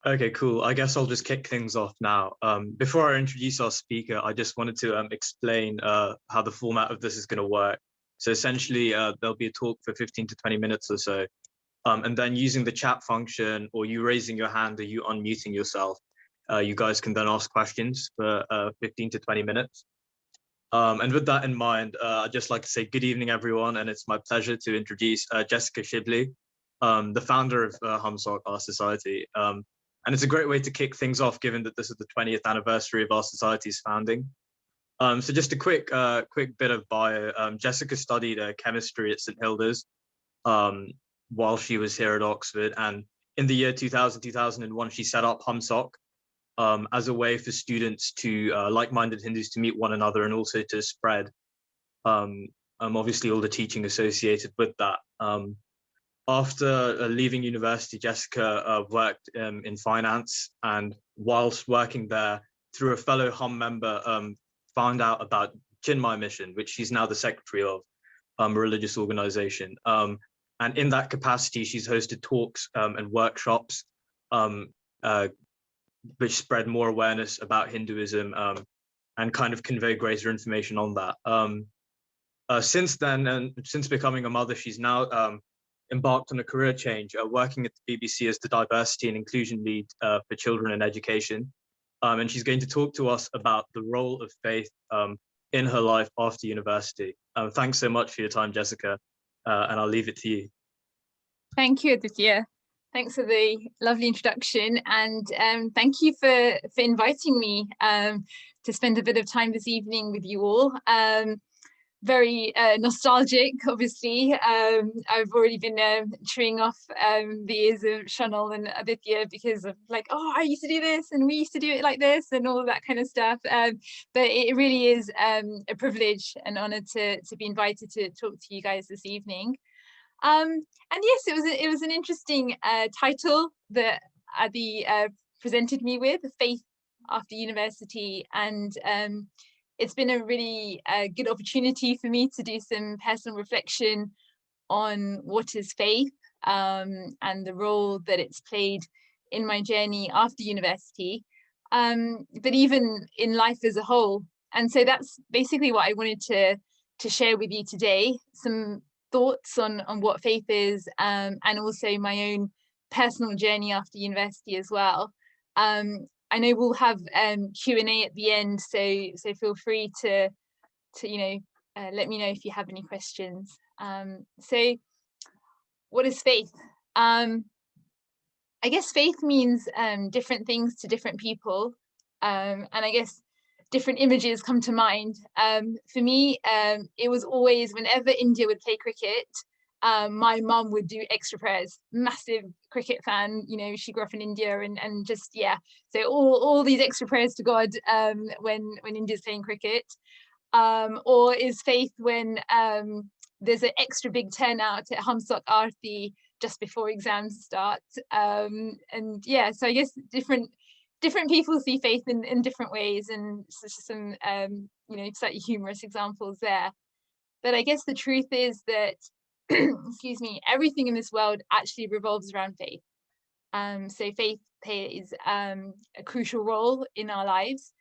Okay, cool. I guess I'll just kick things off now. Before I introduce our speaker, I just wanted to explain how the format of this is going to work. So essentially, there'll be a talk for 15 to 20 minutes or so. And then using the chat function, or you raising your hand or you unmuting yourself, you guys can then ask questions for 15 to 20 minutes. And with that in mind, I'd just like to say good evening, everyone. And it's my pleasure to introduce Jessica Schibli, the founder of HUMSoc, our society. And it's a great way to kick things off, given that this is the 20th anniversary of our society's founding. So just a quick bit of bio. Jessica studied chemistry at St. Hilda's while she was here at Oxford. And in the year 2000, 2001, she set up HUMSoc as a way for students to, like-minded Hindus, to meet one another and also to spread obviously all the teaching associated with that. After leaving university, Jessica worked in finance, and whilst working there, through a fellow HUM member, found out about Chinmaya Mission, which she's now the secretary of, a religious organization. And in that capacity, she's hosted talks and workshops which spread more awareness about Hinduism and kind of convey greater information on that. Since then, and since becoming a mother, she's now embarked on a career change, working at the BBC as the Diversity and Inclusion Lead for Children and Education. And she's going to talk to us about the role of faith in her life after university. Thanks so much for your time, Jessica, and I'll leave it to you. Thank you, Aditya. Thanks for the lovely introduction, and thank you for inviting me to spend a bit of time this evening with you all. Very nostalgic, obviously. I've already been chewing off the ears of Shanal and Aditya because of like, oh, I used to do this and we used to do it like this and all of that kind of stuff. But it really is a privilege and honor to be invited to talk to you guys this evening. And yes, it was an interesting title that Adi presented me with, Faith After University, and it's been a really good opportunity for me to do some personal reflection on what is faith and the role that it's played in my journey after university, but even in life as a whole. And so that's basically what I wanted to share with you today, some thoughts on what faith is, and also my own personal journey after university as well. I know we'll have Q&A at the end, so feel free to let me know if you have any questions. So what is faith? I guess faith means different things to different people, and I guess different images come to mind. For me, it was always whenever India would play cricket, my mum would do extra prayers. Massive cricket fan, you know, she grew up in India, and just, yeah, so all these extra prayers to God when India's playing cricket. Or is faith when there's an extra big turnout at HUMSoc Aarti just before exams start. And yeah, so I guess different people see faith in different ways, and some slightly humorous examples there. But I guess the truth is that excuse me, everything in this world actually revolves around faith. So faith plays a crucial role in our lives,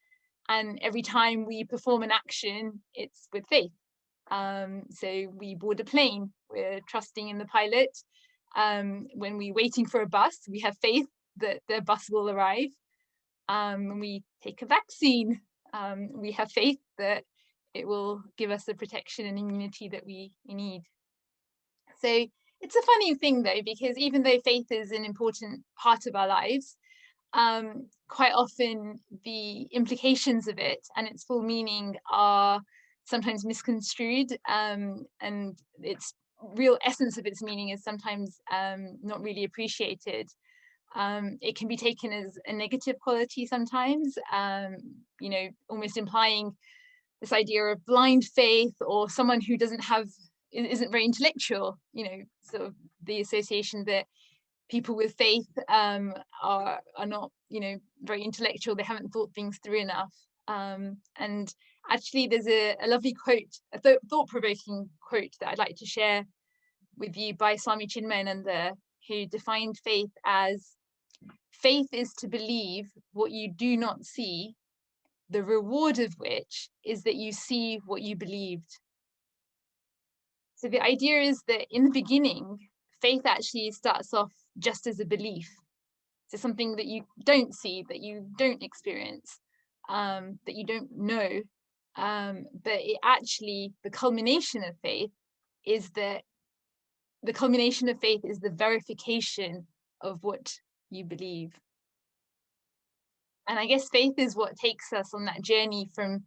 and every time we perform an action, it's with faith. So we board a plane, we're trusting in the pilot. When we're waiting for a bus, we have faith that the bus will arrive. When we take a vaccine, we have faith that it will give us the protection and immunity that we need. So it's a funny thing though, because even though faith is an important part of our lives, quite often the implications of it and its full meaning are sometimes misconstrued, and its real essence of its meaning is sometimes not really appreciated. It can be taken as a negative quality sometimes, almost implying this idea of blind faith, or someone who isn't very intellectual, sort of the association that people with faith are not, very intellectual, they haven't thought things through enough. And actually there's a lovely quote, a thought-provoking quote that I'd like to share with you by Swami Chinmaya, who defined faith as Faith is to believe what you do not see, the reward of which is that you see what you believed. So the idea is that in the beginning, faith actually starts off just as a belief. So something that you don't see, that you don't experience, that you don't know. But it actually, the culmination of faith is the verification of what you believe. And I guess faith is what takes us on that journey from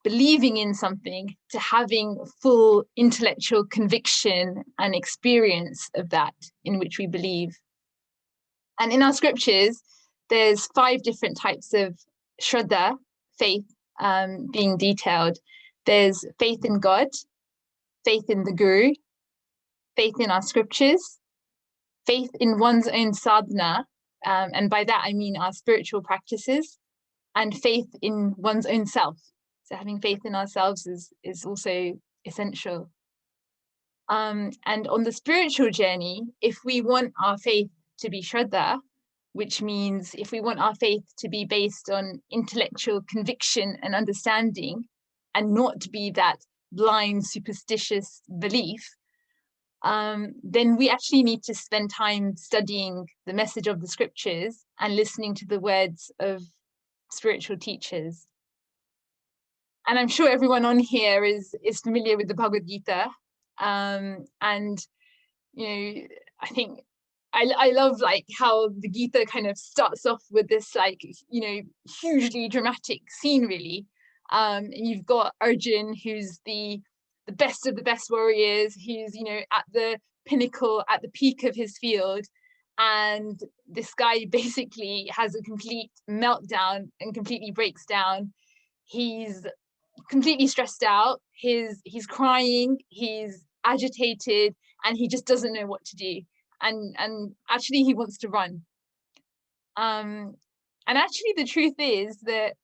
believing in something to having full intellectual conviction and experience of that in which we believe. And in our scriptures, there's 5 different types of Shraddha, faith, being detailed. There's faith in God, faith in the Guru, faith in our scriptures, faith in one's own sadhana, and by that I mean our spiritual practices, and faith in one's own self. So having faith in ourselves is also essential. And on the spiritual journey, if we want our faith to be Shraddha, which means if we want our faith to be based on intellectual conviction and understanding, and not to be that blind, superstitious belief, then we actually need to spend time studying the message of the scriptures and listening to the words of spiritual teachers. And I'm sure everyone on here is familiar with the Bhagavad-Gita. And, you know, I think I love like how the Gita kind of starts off with this like, you know, hugely dramatic scene really. And you've got Arjun, who's the best of the best warriors, who's, you know, at the pinnacle, at the peak of his field. And this guy basically has a complete meltdown and completely breaks down. He's completely stressed out, he's crying, he's agitated, and he just doesn't know what to do. And actually he wants to run. And actually the truth is that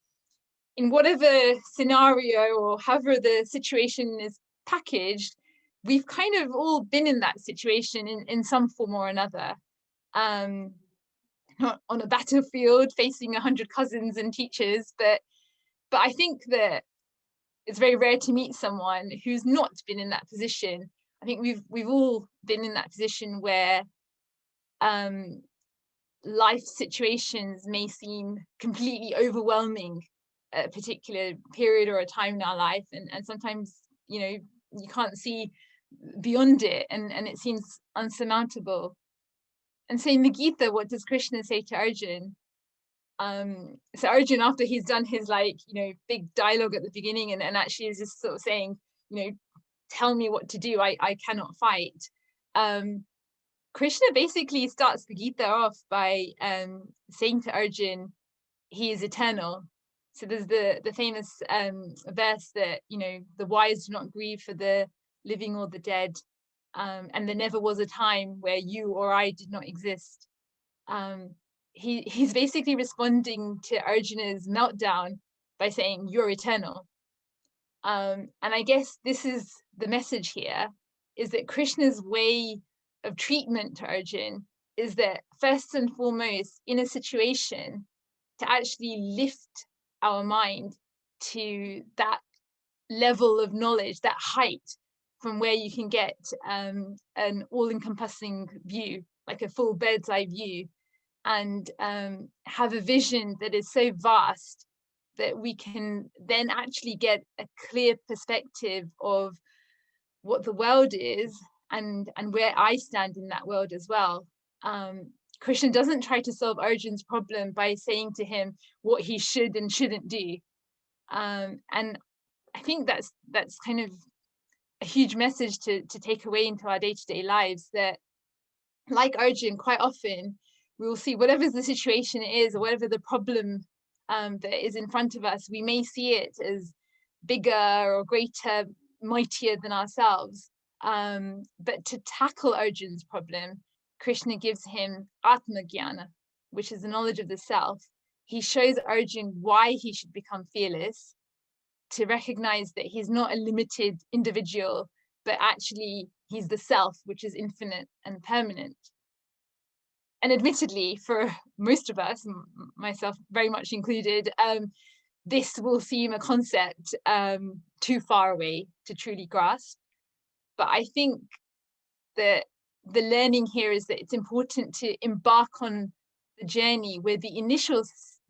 in whatever scenario or however the situation is packaged, we've kind of all been in that situation in some form or another. Not on a battlefield facing 100 cousins and teachers, but I think that it's very rare to meet someone who's not been in that position. I think we've all been in that position where life situations may seem completely overwhelming at a particular period or a time in our life, and sometimes, you know, you can't see beyond it, and it seems unsurmountable. And so in the Gita, what does Krishna say to Arjun? So Arjun, after he's done his like, you know, big dialogue at the beginning, and actually is just sort of saying, you know, tell me what to do, I cannot fight. Krishna basically starts the Gita off by saying to Arjun, he is eternal. So there's the famous verse that, you know, the wise do not grieve for the living or the dead, and there never was a time where you or I did not exist. He's basically responding to Arjuna's meltdown by saying, you're eternal. And I guess this is the message here, is that Krishna's way of treatment to Arjun is that first and foremost, in a situation, to actually lift our mind to that level of knowledge, that height from where you can get an all-encompassing view, like a full bird's eye view, and have a vision that is so vast that we can then actually get a clear perspective of what the world is and where I stand in that world as well. Krishna doesn't try to solve Arjun's problem by saying to him what he should and shouldn't do. And I think that's kind of a huge message to take away into our day-to-day lives, that like Arjun, quite often we will see whatever the situation is or whatever the problem that is in front of us, we may see it as bigger or greater, mightier than ourselves. But to tackle Arjun's problem, Krishna gives him Atmagyana, which is the knowledge of the self. He shows Arjun why he should become fearless, to recognize that he's not a limited individual, but actually he's the self, which is infinite and permanent. admittedly, for most of us, myself very much included, this will seem a concept too far away to truly grasp. But I think that the learning here is that it's important to embark on the journey where the initial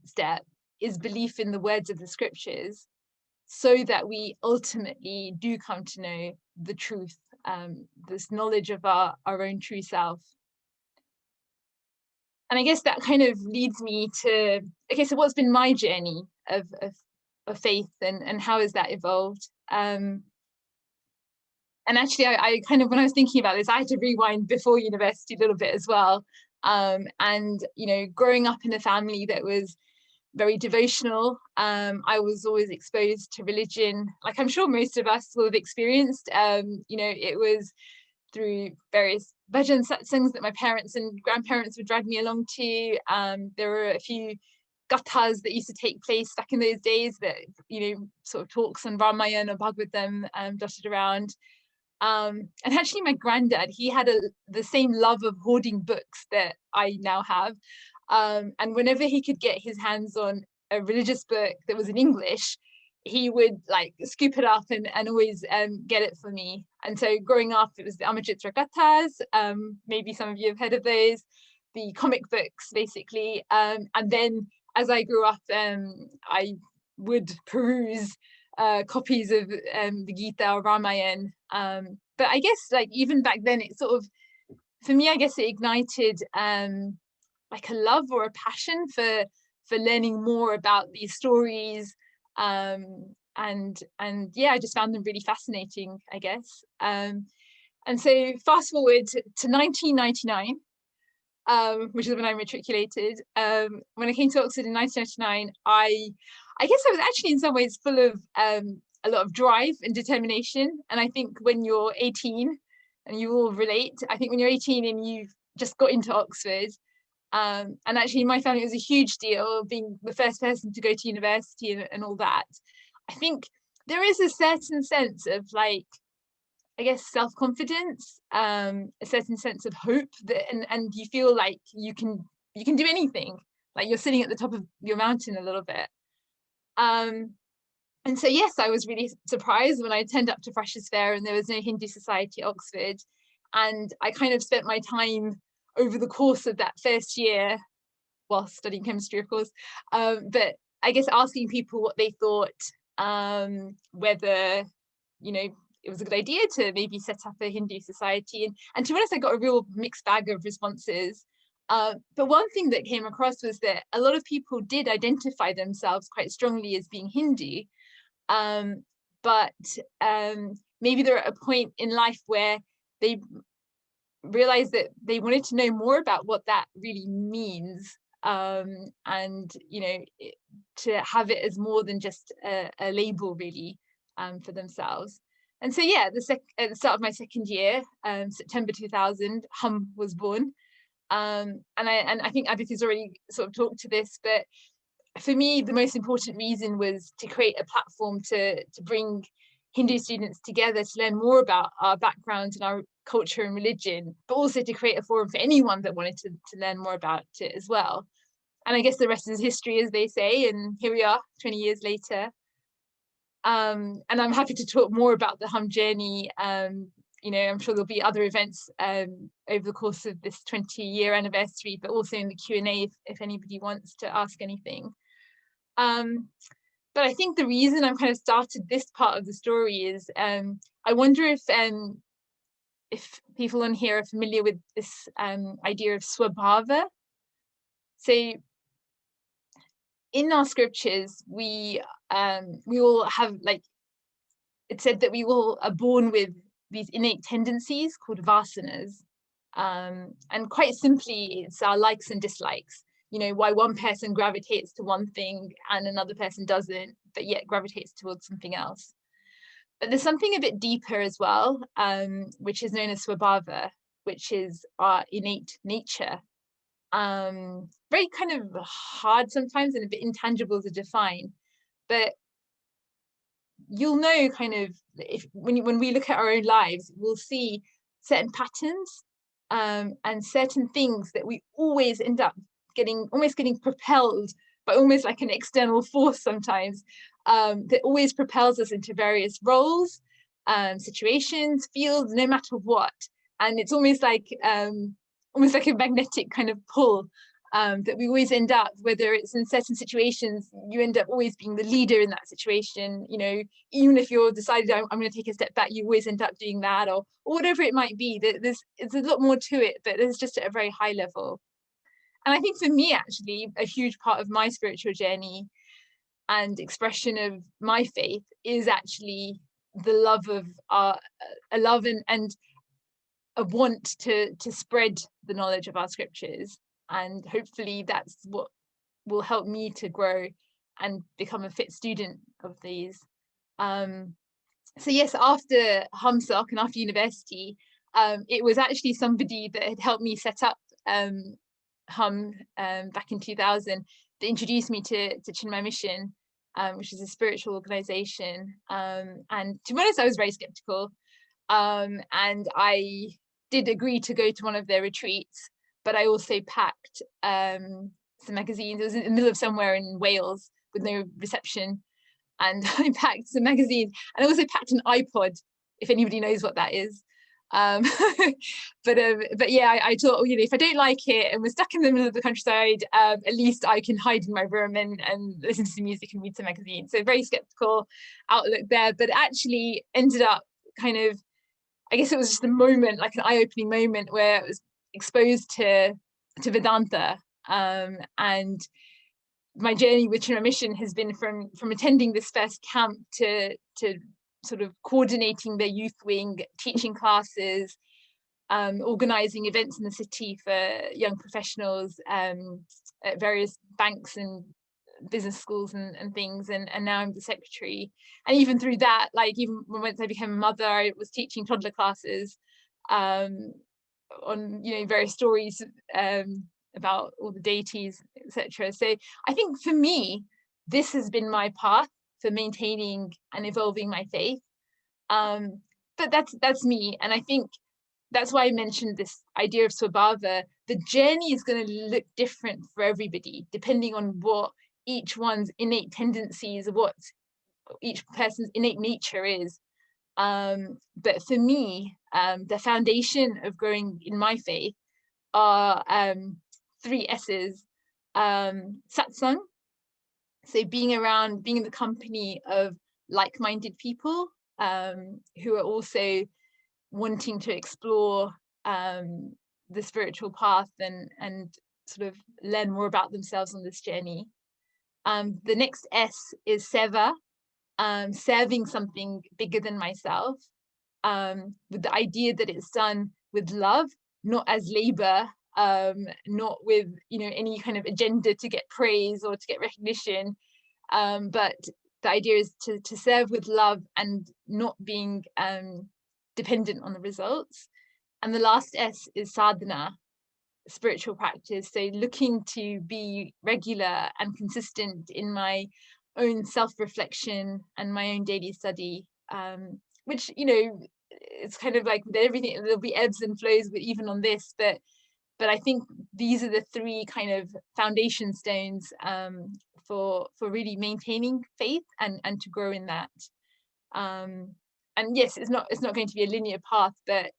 step is belief in the words of the scriptures, so that we ultimately do come to know the truth, this knowledge of our own true self. And I guess that kind of leads me to, okay, so what's been my journey of faith, and how has that evolved? And actually, I kind of, when I was thinking about this, I had to rewind before university a little bit as well. And, you know, growing up in a family that was very devotional, I was always exposed to religion, like I'm sure most of us will have experienced. You know, it was through various bhajan satsangs that my parents and grandparents would drag me along to. There were a few gathas that used to take place back in those days, that, you know, sort of talks on Ramayana or Bhagavad-Gita dotted around. And actually my granddad, he had the same love of hoarding books that I now have. And whenever he could get his hands on a religious book that was in English, he would like scoop it up and always get it for me. And so growing up, it was the Amajitra Gathas, maybe some of you have heard of those, the comic books basically. And then as I grew up, I would peruse copies of the Gita or Ramayana. But I guess like even back then, it sort of, for me, I guess it ignited like a love or a passion for learning more about these stories. And yeah, I just found them really fascinating, I guess. And so fast forward to 1999, which is when I matriculated. When I came to Oxford in 1999, I guess I was actually in some ways full of a lot of drive and determination. And I think when you're 18, and you all relate, I think when you're 18 and you've just got into Oxford, and actually in my family it was a huge deal, being the first person to go to university and all that. I think there is a certain sense of like, I guess, self-confidence, a certain sense of hope that, and you feel like you can do anything, like you're sitting at the top of your mountain a little bit. And so yes, I was really surprised when I turned up to Freshers' Fair and there was no Hindu Society at Oxford. And I kind of spent my time over the course of that first year, while studying chemistry, of course, but I guess asking people what they thought, whether, you know, it was a good idea to maybe set up a Hindu society. And to be honest, I got a real mixed bag of responses. But one thing that came across was that a lot of people did identify themselves quite strongly as being Hindu. But maybe they're at a point in life where they realized that they wanted to know more about what that really means, and, you know, to have it as more than just a label really, for themselves. And so yeah, at the start of my second year, September 2000, HUM was born. And I think Aditya's already sort of talked to this, but for me, the most important reason was to create a platform to bring Hindu students together to learn more about our background and our culture and religion, but also to create a forum for anyone that wanted to learn more about it as well. And I guess the rest is history, as they say, and here we are 20 years later. And I'm happy to talk more about the HUM journey. You know, I'm sure there'll be other events over the course of this 20-year anniversary, but also in the Q&A if anybody wants to ask anything. But I think the reason I've kind of started this part of the story is I wonder if people on here are familiar with this idea of swabhava. So in our scriptures, we all have, like, it said that we all are born with these innate tendencies called vasanas. And quite simply, it's our likes and dislikes. You know, why one person gravitates to one thing and another person doesn't, but yet gravitates towards something else. But there's something a bit deeper as well, which is known as swabhava, which is our innate nature. Very kind of hard sometimes and a bit intangible to define, but you'll know kind of, if when we look at our own lives, we'll see certain patterns and certain things that we always end up almost getting propelled by almost like an external force sometimes, that always propels us into various roles, situations, fields, no matter what. And it's almost like a magnetic kind of pull, that we always end up, whether it's in certain situations, you end up always being the leader in that situation. You know, even if you're decided, I'm going to take a step back, you always end up doing that, or whatever it might be. It's a lot more to it, but it's just at a very high level. And I think for me, actually, a huge part of my spiritual journey and expression of my faith is actually the love of a love and a want to spread the knowledge of our scriptures. And hopefully that's what will help me to grow and become a fit student of these. So yes, after HUMSoc and after university, it was actually somebody that had helped me set up HUM back in 2000 that introduced me to Chinmaya Mission, which is a spiritual organization. And to be honest, I was very skeptical. And I did agree to go to one of their retreats, but I also packed some magazines. It was in the middle of somewhere in Wales with no reception. And I packed some magazines, and I also packed an iPod, if anybody knows what that is. But yeah, I thought, oh, you know, if I don't like it and we're stuck in the middle of the countryside, at least I can hide in my room and listen to some music and read some magazines. So very skeptical outlook there, but actually ended up kind of, I guess it was just a moment, like an eye-opening moment where I was exposed to Vedanta, and my journey with Chinmaya Mission has been from attending this first camp to sort of coordinating their youth wing, teaching classes, organising events in the city for young professionals at various banks and business schools and things, and now I'm the secretary. And even through that, like even once I became a mother, I was teaching toddler classes on, you know, various stories about all the deities, etc. So I think for me, this has been my path for maintaining and evolving my faith. But that's me, and I think that's why I mentioned this idea of swabhava. The journey is going to look different for everybody, depending on what each one's innate tendencies, what each person's innate nature is. But for me, the foundation of growing in my faith are 3 S's. Satsang, so being in the company of like-minded people who are also wanting to explore the spiritual path and sort of learn more about themselves on this journey. The next S is seva, serving something bigger than myself, with the idea that it's done with love, not as labor, not with, you know, any kind of agenda to get praise or to get recognition, but the idea is to serve with love and not being dependent on the results. And the last S is sadhana, spiritual practice. So looking to be regular and consistent in my own self-reflection and my own daily study, which, you know, it's kind of like with everything, there'll be ebbs and flows, but even on this, but I think these are the 3 kind of foundation stones for really maintaining faith and to grow in that. And yes, it's not going to be a linear path, but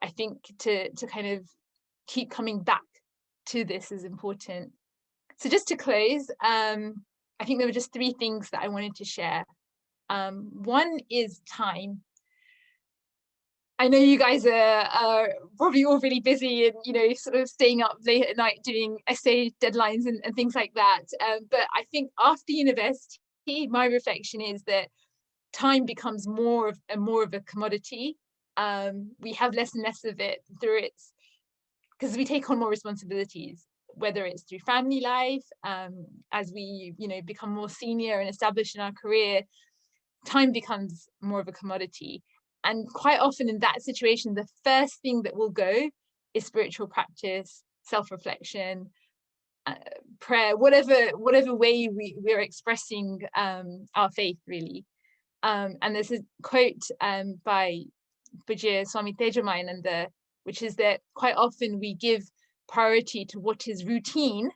I think to kind of keep coming back to this is important. So just to close, I think there were just 3 things that I wanted to share. One is time. I know you guys are probably all really busy and, you know, sort of staying up late at night doing essay deadlines and things like that. But I think after university, my reflection is that time becomes more of a commodity. We have less and less of it through its, because we take on more responsibilities, whether it's through family life, as we, you know, become more senior and established in our career, time becomes more of a commodity. And quite often in that situation, the first thing that will go is spiritual practice, self-reflection, prayer, whatever way we are expressing our faith, really. And there's a quote by Pujya Swami Tejamayananda, which is that quite often we give priority to what is routine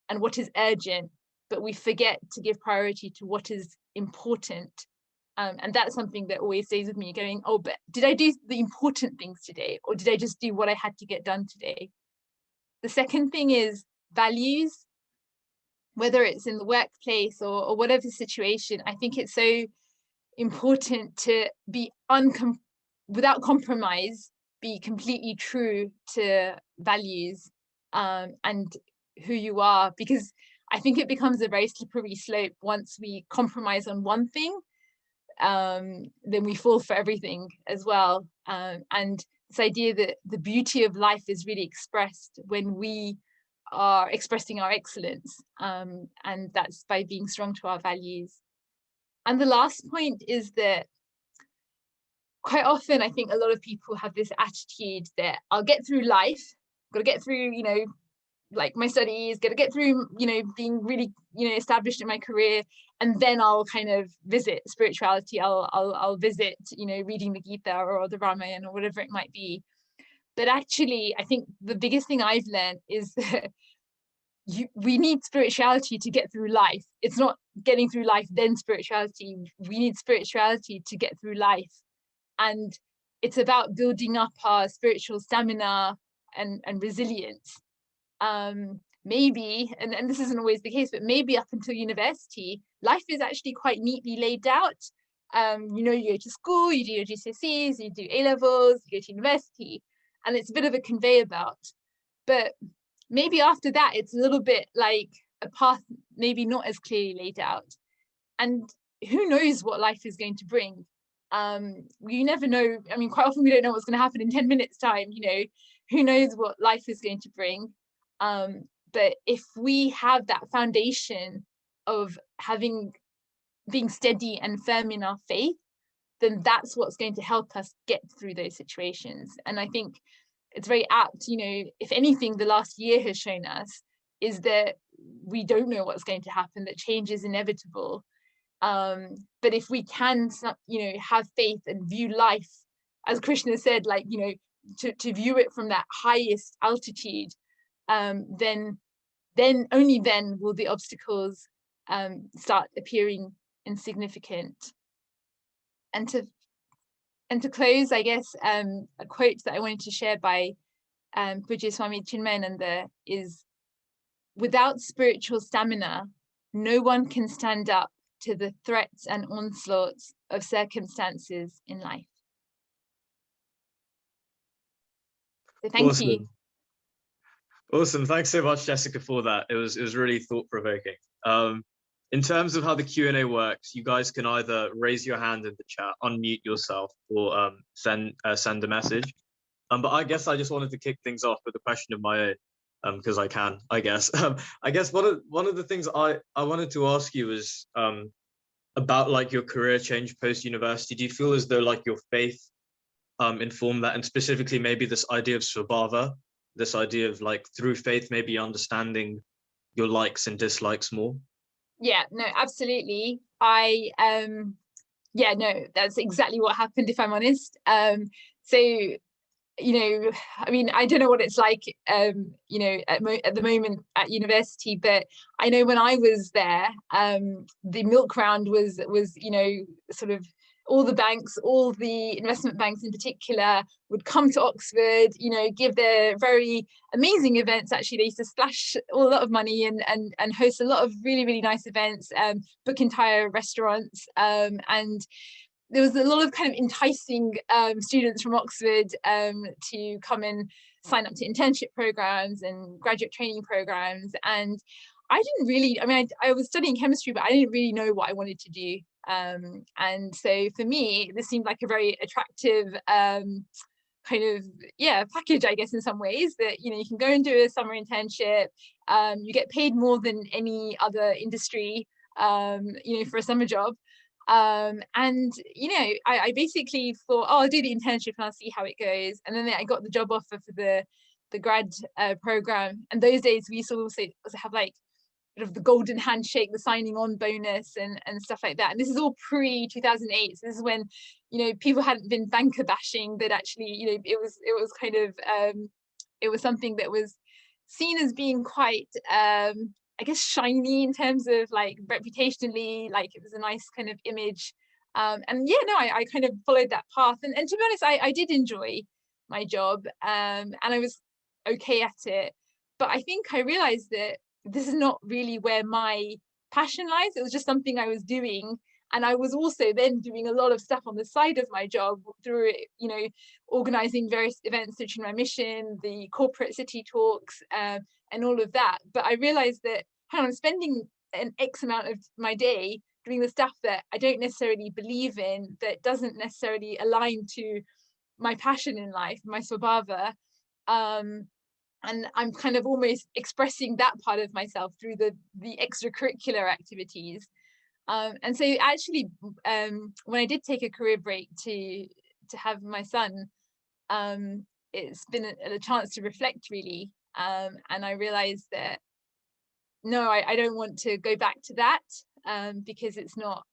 and what is urgent, but we forget to give priority to what is important. And that's something that always stays with me, going, oh, but did I do the important things today? Or did I just do what I had to get done today? The second thing is values, whether it's in the workplace or whatever situation. I think it's so important to be without compromise, be completely true to values and who you are, because I think it becomes a very slippery slope once we compromise on one thing. Then we fall for everything as well. And this idea that the beauty of life is really expressed when we are expressing our excellence, and that's by being strong to our values. And the last point is that quite often I think a lot of people have this attitude that I'll get through life, got to get through, like my studies, got to get through, being really, established in my career, and then I'll kind of visit spirituality. I'll visit, reading the Gita or the Ramayana or whatever it might be. But actually, I think the biggest thing I've learned is that we need spirituality to get through life. It's not getting through life, then spirituality. We need spirituality to get through life. And it's about building up our spiritual stamina and resilience. Maybe, and this isn't always the case, but maybe up until university, life is actually quite neatly laid out. You go to school, you do your GCSEs, you do A-levels, you go to university, and it's a bit of a conveyor belt. But maybe after that, it's a little bit like a path maybe not as clearly laid out. And who knows what life is going to bring? You never know. I mean, quite often we don't know what's going to happen in 10 minutes time, who knows what life is going to bring. But if we have that foundation of being steady and firm in our faith, then that's what's going to help us get through those situations. And I think it's very apt, if anything, the last year has shown us is that we don't know what's going to happen, that change is inevitable. But if we can, have faith and view life, as Krishna said, to view it from that highest altitude, then only then will the obstacles start appearing insignificant. And to close, I guess a quote that I wanted to share by Pujya Swami Chinmaya is, without spiritual stamina, no one can stand up to the threats and onslaughts of circumstances in life. So thank you. Awesome. Thanks so much, Jessica, for that. It was really thought-provoking. In terms of how the Q&A works, you guys can either raise your hand in the chat, unmute yourself, or send a message. But I guess I just wanted to kick things off with a question of my own, because I can, I guess. I guess one of the things I wanted to ask you is about your career change post-university. Do you feel as though your faith informed that, and specifically maybe this idea of svabhava, this idea of through faith maybe understanding your likes and dislikes more? Yeah, no, absolutely. That's exactly what happened, if I'm honest. So, I mean, I don't know what it's like, at the moment at university, but I know when I was there, the milk round was, sort of all the banks, all the investment banks in particular, would come to Oxford, give their very amazing events. Actually, they used to splash a lot of money and host a lot of really, really nice events, book entire restaurants, and there was a lot of kind of enticing students from Oxford to come and sign up to internship programs and graduate training programs. And I didn't really, I was studying chemistry, but I didn't really know what I wanted to do. And so for me, this seemed like a very attractive package, I guess, in some ways, that, you can go and do a summer internship, you get paid more than any other industry, for a summer job. I basically thought, I'll do the internship and I'll see how it goes. And then I got the job offer for the grad program. And those days we used to also have sort of the golden handshake, the signing on bonus and stuff like that. And this is all pre 2008. So this is when, you know, people hadn't been banker bashing, that actually, you know, it was kind of, it was something that was seen as being quite, I guess, shiny in terms of like reputationally, like it was a nice kind of image. And yeah, no, I kind of followed that path. And to be honest, I did enjoy my job, and I was okay at it. But I think I realized that this is not really where my passion lies. It was just something I was doing. And I was also then doing a lot of stuff on the side of my job through, you know, organizing various events through Chinmaya Mission, the corporate city talks, and all of that. But I realized that, hang on, I'm spending an X amount of my day doing the stuff that I don't necessarily believe in, that doesn't necessarily align to my passion in life, my swabhava. And I'm kind of almost expressing that part of myself through the extracurricular activities. And so actually, when I did take a career break to have my son, it's been a chance to reflect really. And I realized that, no, I don't want to go back to that, because it's not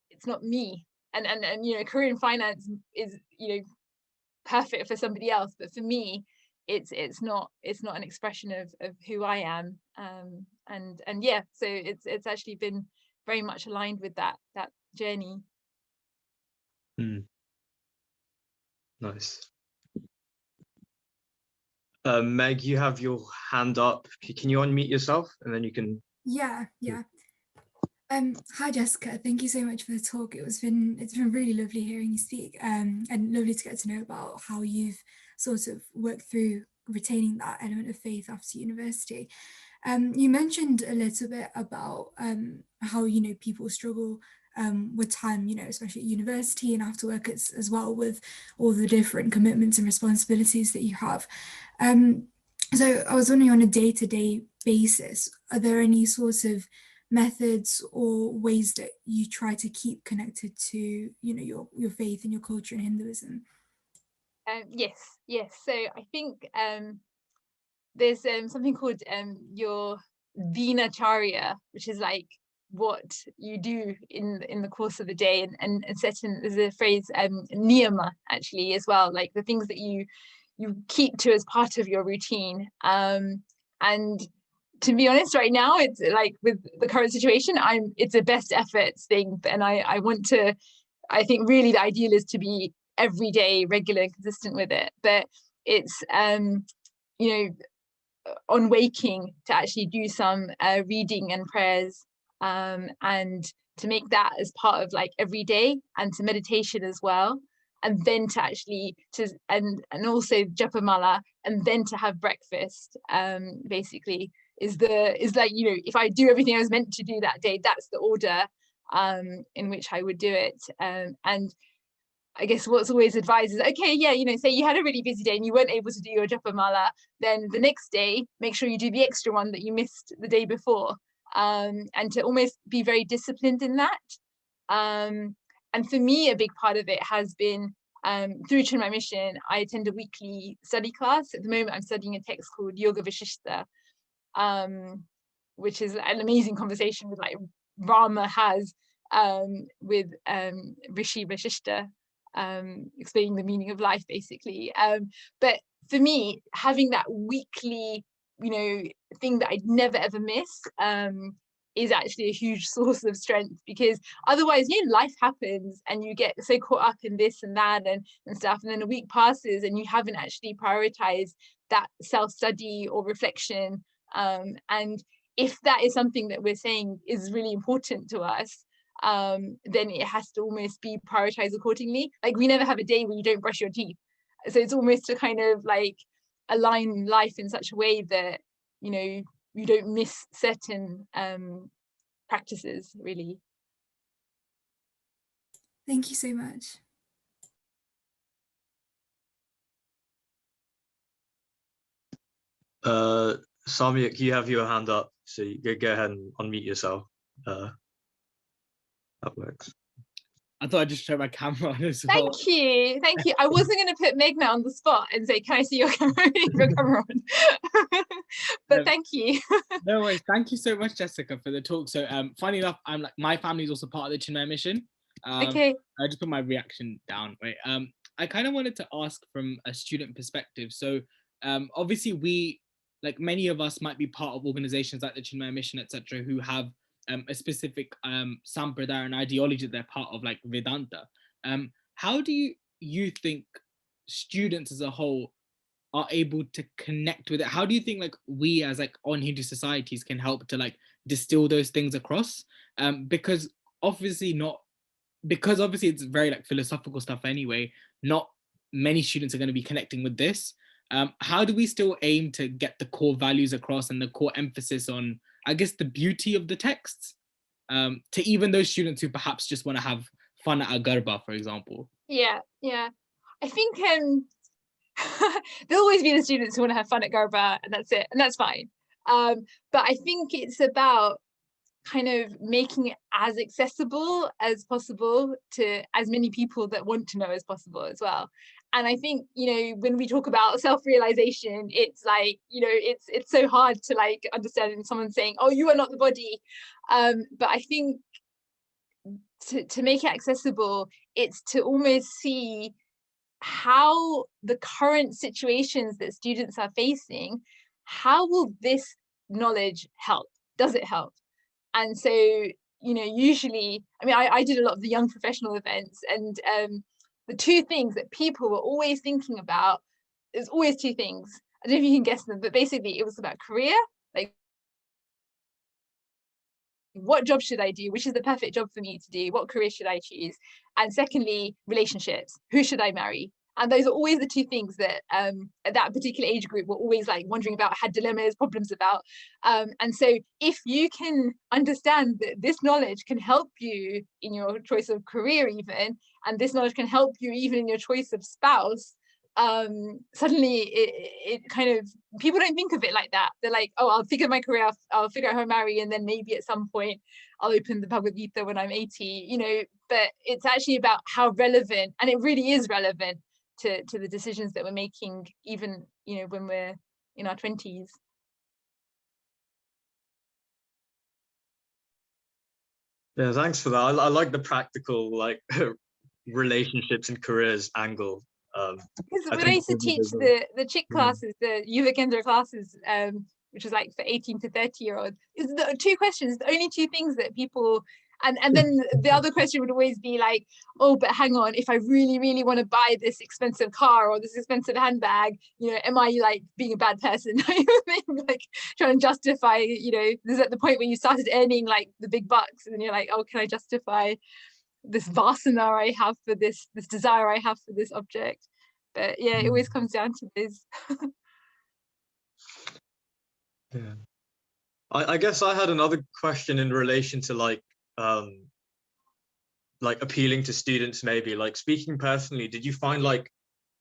me. And you know, career in finance is, you know, perfect for somebody else, but for me, it's not an expression of who I am. And yeah, so it's actually been very much aligned with that journey. Nice. Meg, you have your hand up. Can you unmute yourself and then you can? Yeah. Hi Jessica, thank you so much for the talk. It's been really lovely hearing you speak, and lovely to get to know about how you've sort of worked through retaining that element of faith after university. You mentioned a little bit about how, you know, people struggle with time, you know, especially at university and after work as well, with all the different commitments and responsibilities that you have. So I was wondering, on a day-to-day basis, are there any sorts of methods or ways that you try to keep connected to, you know, your faith and your culture in Hinduism? Yes. So I think there's something called your dinacharya, which is like what you do in the course of the day, and certain, there's a phrase niyama actually as well, like the things that you keep to as part of your routine. And to be honest, right now, it's like with the current situation, it's a best efforts thing, and I think really the ideal is to be every day regular and consistent with it. But it's you know, on waking, to actually do some reading and prayers, and to make that as part of like every day, and to meditation as well, and then to actually and also japamala, and then to have breakfast, basically is like, you know, if I do everything I was meant to do that day, that's the order in which I would do it. And I guess what's always advised is, okay, yeah, you know, say you had a really busy day and you weren't able to do your japamala, then the next day, make sure you do the extra one that you missed the day before, and to almost be very disciplined in that. And for me, a big part of it has been, through Chinmaya Mission, I attend a weekly study class. At the moment, I'm studying a text called Yoga Vishishta, which is an amazing conversation with like Rama has with Rishi Vashishta, explaining the meaning of life, basically. But for me, having that weekly, you know, thing that I'd never ever miss, is actually a huge source of strength, because otherwise, you know, life happens and you get so caught up in this and that and stuff, and then a week passes and you haven't actually prioritized that self-study or reflection. And if that is something that we're saying is really important to us, then it has to almost be prioritized accordingly. Like, we never have a day where you don't brush your teeth. So it's almost to kind of like align life in such a way that, you know, you don't miss certain practices, really. Thank you so much. Samyak, you have your hand up, so you go ahead and unmute yourself. That works. I thought I'd just turn my camera on as well. Thank you. I wasn't going to put Meghna on the spot and say, can I see your camera on? but thank you. No worries. Thank you so much, Jessica, for the talk. So funny enough, I'm like, my family is also part of the Chinmaya Mission. Okay. I just put my reaction down. Right. I kind of wanted to ask from a student perspective. So obviously we, like many of us, might be part of organizations like the Chinmaya Mission, etc., who have a specific sampradaya and ideology that they're part of, like Vedanta. How do you think students as a whole are able to connect with it? How do you think like we as like on Hindu societies can help to like distill those things across? Because obviously it's very like philosophical stuff anyway, not many students are going to be connecting with this. How do we still aim to get the core values across and the core emphasis on, I guess, the beauty of the texts, to even those students who perhaps just want to have fun at a garba, for example? Yeah. I think there'll always be the students who want to have fun at garba, and that's it, and that's fine. But I think it's about kind of making it as accessible as possible to as many people that want to know as possible as well. And I think, when we talk about self-realization, it's like, it's so hard to like understand someone saying, oh, you are not the body. But I think to make it accessible, it's to almost see how the current situations that students are facing, how will this knowledge help? Does it help? And so, usually, I mean, I did a lot of the young professional events, and the two things that people were always thinking about, there's always two things. I don't know if you can guess them, but basically it was about career, like what job should I do? Which is the perfect job for me to do? What career should I choose? And secondly, relationships. Who should I marry? And those are always the two things that at that particular age group were always like wondering about, had dilemmas, problems about. And so if you can understand that this knowledge can help you in your choice of career even, and this knowledge can help you even in your choice of spouse, suddenly it kind of, people don't think of it like that. They're like, oh, I'll figure my career out, I'll figure out how to marry, and then maybe at some point I'll open the Bhagavad-Gita when I'm 80, but it's actually about how relevant, and it really is relevant to the decisions that we're making, even, when we're in our 20s. Yeah, thanks for that. I like the practical, like, relationships and careers angle. Because when I used to teach the chick classes, the Yuva Kendra classes, which is like for 18 to 30-year-olds, is the two questions, the only two things that people, and then the other question would always be like, oh, but hang on, if I really, really want to buy this expensive car or this expensive handbag, am I like being a bad person? Like trying to justify, this is at the point where you started earning like the big bucks, and you're like, oh, can I justify this vasana I have for this desire I have for this object? But yeah, it always comes down to this. Yeah, I guess I had another question in relation to like appealing to students, maybe. Like, speaking personally, did you find like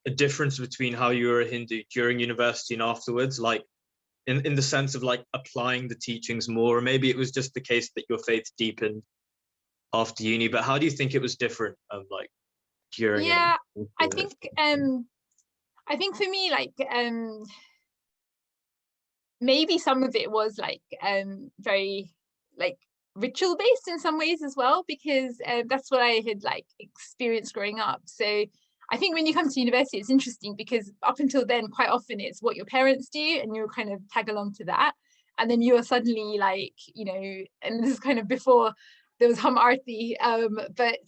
a difference between how you were a Hindu during university and afterwards, like in the sense of like applying the teachings more? Or maybe it was just the case that your faith deepened after uni, but how do you think it was different like during? Yeah, I think for me, like maybe some of it was like very like ritual based in some ways as well, because that's what I had like experienced growing up. So I think when you come to university, it's interesting because up until then, quite often it's what your parents do and you'll kind of tag along to that, and then you're suddenly like, and this is kind of before there was Hum Arti, but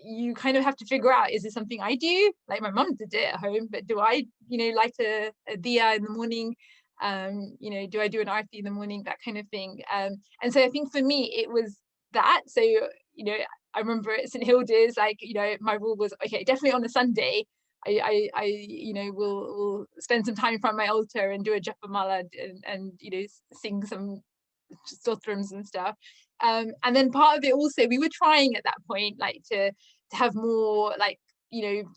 you kind of have to figure out, is this something I do? Like my mum did it at home, but do I, light a diya in the morning? Do I do an arti in the morning? That kind of thing. And so I think for me, it was that. So, I remember at St. Hilda's, like, my rule was, okay, definitely on a Sunday, I will spend some time in front of my altar and do a japamala and sing some stotrams and stuff. And then part of it also, we were trying at that point, like to have more like,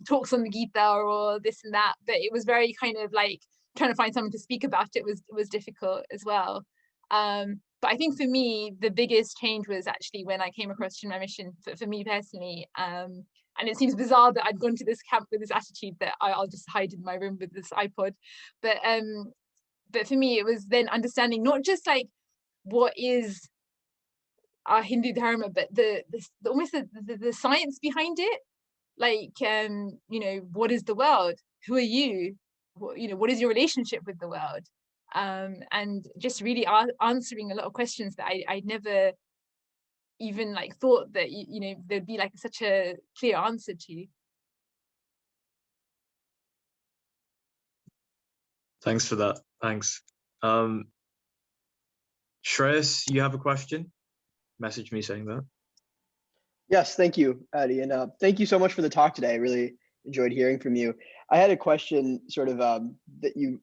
talks on the Gita or this and that, but it was very kind of like trying to find someone to speak about it was difficult as well. But I think for me, the biggest change was actually when I came across Chinmaya Mission for me personally. And it seems bizarre that I'd gone to this camp with this attitude that I'll just hide in my room with this iPod. But but for me, it was then understanding not just like what is our Hindu dharma, but the almost the science behind it. Like, you know, what is the world? Who are you? You know, what is your relationship with the world? And just really answering a lot of questions that I never even like thought that, you know, there'd be like such a clear answer to. Thanks for that. Thanks. Shreyas, you have a question? Message me saying that. Yes, thank you, Adi, and thank you so much for the talk today. I really enjoyed hearing from you. I had a question sort of that you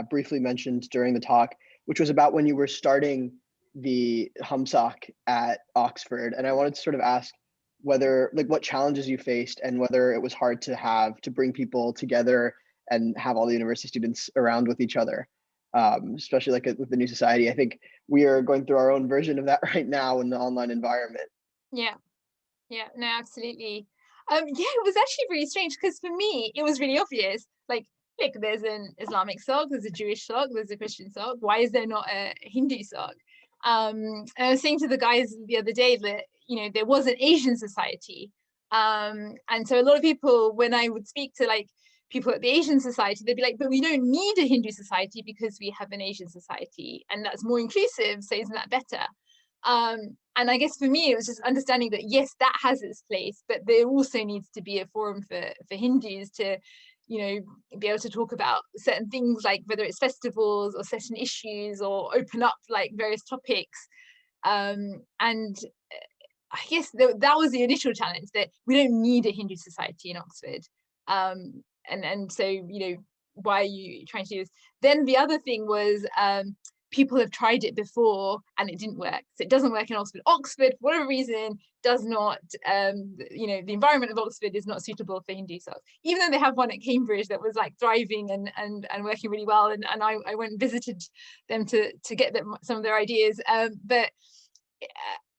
briefly mentioned during the talk, which was about when you were starting the HUMSoc at Oxford. And I wanted to sort of ask whether, like, what challenges you faced and whether it was hard to bring people together and have all the university students around with each other, especially like with the new society. I think we are going through our own version of that right now in the online environment. Yeah, no, absolutely. Yeah, it was actually really strange because for me, it was really obvious. Like, look, there's an Islamic SOC, there's a Jewish SOC, there's a Christian SOC. Why is there not a Hindu SOC? And I was saying to the guys the other day that, you know, there was an Asian society. And so a lot of people, when I would speak to like people at the Asian society, they'd be like, but we don't need a Hindu society because we have an Asian society and that's more inclusive. So isn't that better? And I guess for me, it was just understanding that, yes, that has its place, but there also needs to be a forum for Hindus to, you know, be able to talk about certain things, like whether it's festivals or certain issues, or open up like various topics. And I guess that was the initial challenge, that we don't need a Hindu society in Oxford. And so, you know, why are you trying to do this? Then the other thing was, people have tried it before and it didn't work. So it doesn't work in Oxford. Oxford, for whatever reason, does not, you know, the environment of Oxford is not suitable for Hindu SOCs. Even though they have one at Cambridge that was like thriving and working really well. And I went and visited them to get some of their ideas. But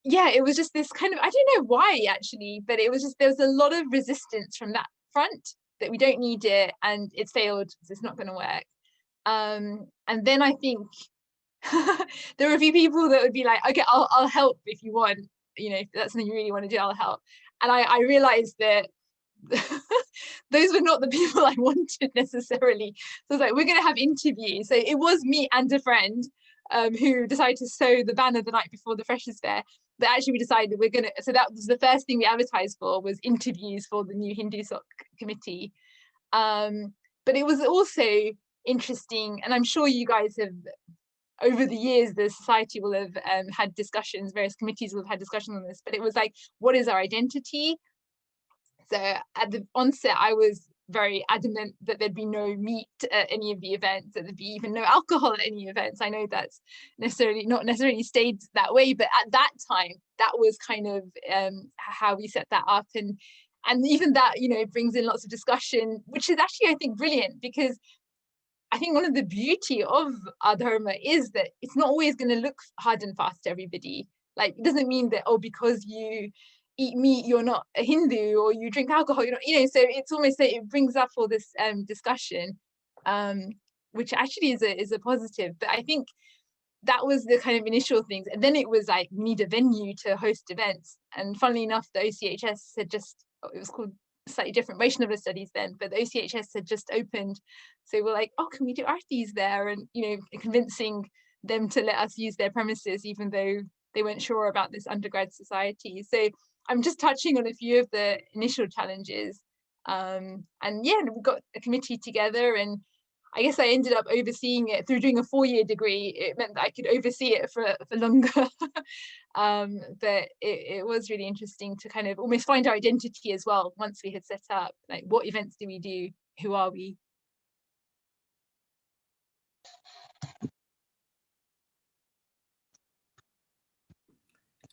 yeah, it was just this kind of, I don't know why actually, but it was just, there was a lot of resistance from that front, that we don't need it and it's failed, so it's not going to work. And then I think there were a few people that would be like, okay, I'll help if you want, you know, if that's something you really want to do, I'll help. And I realized that those were not the people I wanted necessarily. So I was like, we're going to have interviews. So it was me and a friend who decided to sew the banner the night before the Freshers' Fair. But actually we decided we're going to, so that was the first thing we advertised for, was interviews for the new Hindu SOC committee. But it was also interesting, and I'm sure you guys have, over the years, the society will have had discussions, various committees will have had discussions on this, but it was like, what is our identity? So at the onset, I was very adamant that there'd be no meat at any of the events, that there'd be even no alcohol at any events. I know that's not necessarily stayed that way, but at that time, that was kind of how we set that up. And even that, you know, brings in lots of discussion, which is actually, I think, brilliant, because I think one of the beauty of our dharma is that it's not always going to look hard and fast to everybody. Like, it doesn't mean that, oh, because you eat meat, you're not a Hindu, or you drink alcohol, you're not, you know, so it's almost like it brings up all this discussion, which actually is a positive. But I think that was the kind of initial things. And then it was like, we need a venue to host events. And funnily enough, the OCHS had just, it was called slightly different Vaishnava studies then, but the OCHS had just opened. So we're like, oh, can we do artis there? And, you know, convincing them to let us use their premises, even though they weren't sure about this undergrad society. So I'm just touching on a few of the initial challenges. And yeah, we got a committee together, and I guess I ended up overseeing it through doing a 4-year degree. It meant that I could oversee it for longer. But it was really interesting to kind of almost find our identity as well once we had set up, like, what events do we do? Who are we?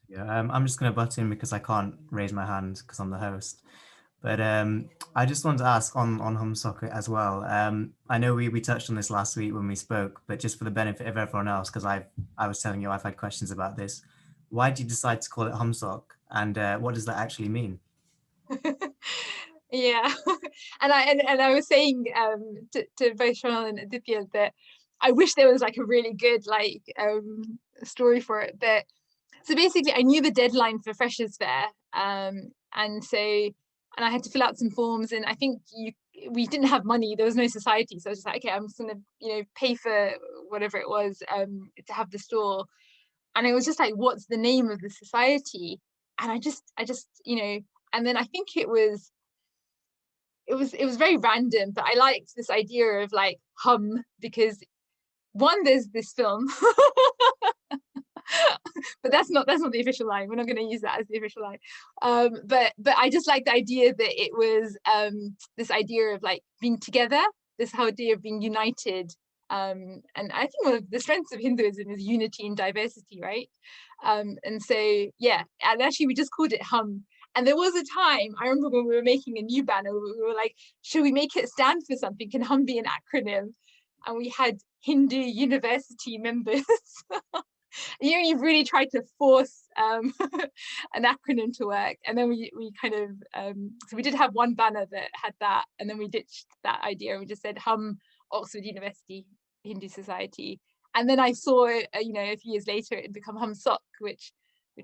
Yeah, I'm just going to butt in because I can't raise my hand because I'm the host. But I just wanted to ask on HUMSoc as well. I know we touched on this last week when we spoke, but just for the benefit of everyone else, because I was telling you I've had questions about this. Why did you decide to call it HUMSoc, and what does that actually mean? Yeah, and I was saying to both Shraddha and Aditya that I wish there was like a really good like story for it. But so basically I knew the deadline for Freshers Fair, and I had to fill out some forms, and I think we didn't have money, there was no society, so I was just like, okay, I'm just gonna pay for whatever it was to have the store. And it was just like, what's the name of the society? And I just and then I think it was very random, but I liked this idea of like hum, because one, there's this film but that's not the official line. We're not going to use that as the official line. But I just like the idea that it was this idea of like being together, this whole idea of being united. And I think one of the strengths of Hinduism is unity and diversity, right? And so, yeah, and actually we just called it hum. And there was a time, I remember when we were making a new banner, we were like, should we make it stand for something? Can hum be an acronym? And we had Hindu university members. You really tried to force an acronym to work. And then we kind of, so we did have one banner that had that, and then we ditched that idea and we just said hum Oxford University Hindu Society. And then I saw, a few years later, it become HUMSoc, which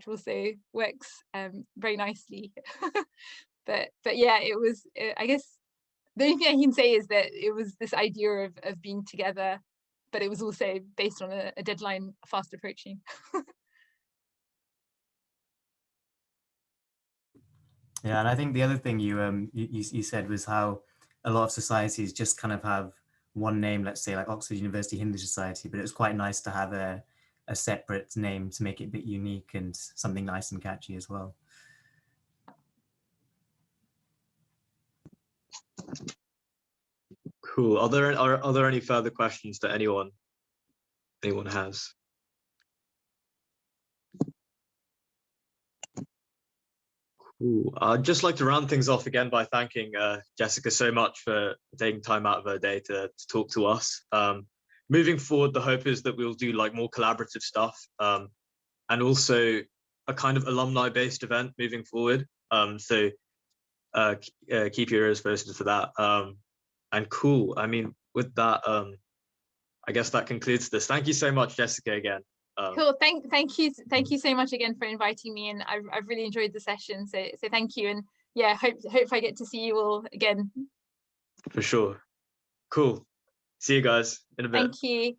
also works very nicely. but yeah, it was, I guess, the only thing I can say is that it was this idea of being together, but it was also based on a deadline fast approaching. Yeah, and I think the other thing you said was how a lot of societies just kind of have one name, let's say like Oxford University Hindu Society, but it was quite nice to have a separate name to make it a bit unique and something nice and catchy as well. Cool. Are there any further questions that anyone has? Cool. I'd just like to round things off again by thanking Jessica so much for taking time out of her day to talk to us. Moving forward, the hope is that we'll do like more collaborative stuff, and also a kind of alumni-based event moving forward. So keep your ears posted for that. And cool. I mean, with that, I guess that concludes this. Thank you so much, Jessica, again. Cool. Thank you so much again for inviting me, and I've really enjoyed the session. So thank you, and yeah, hope I get to see you all again. For sure. Cool. See you guys in a bit. Thank you.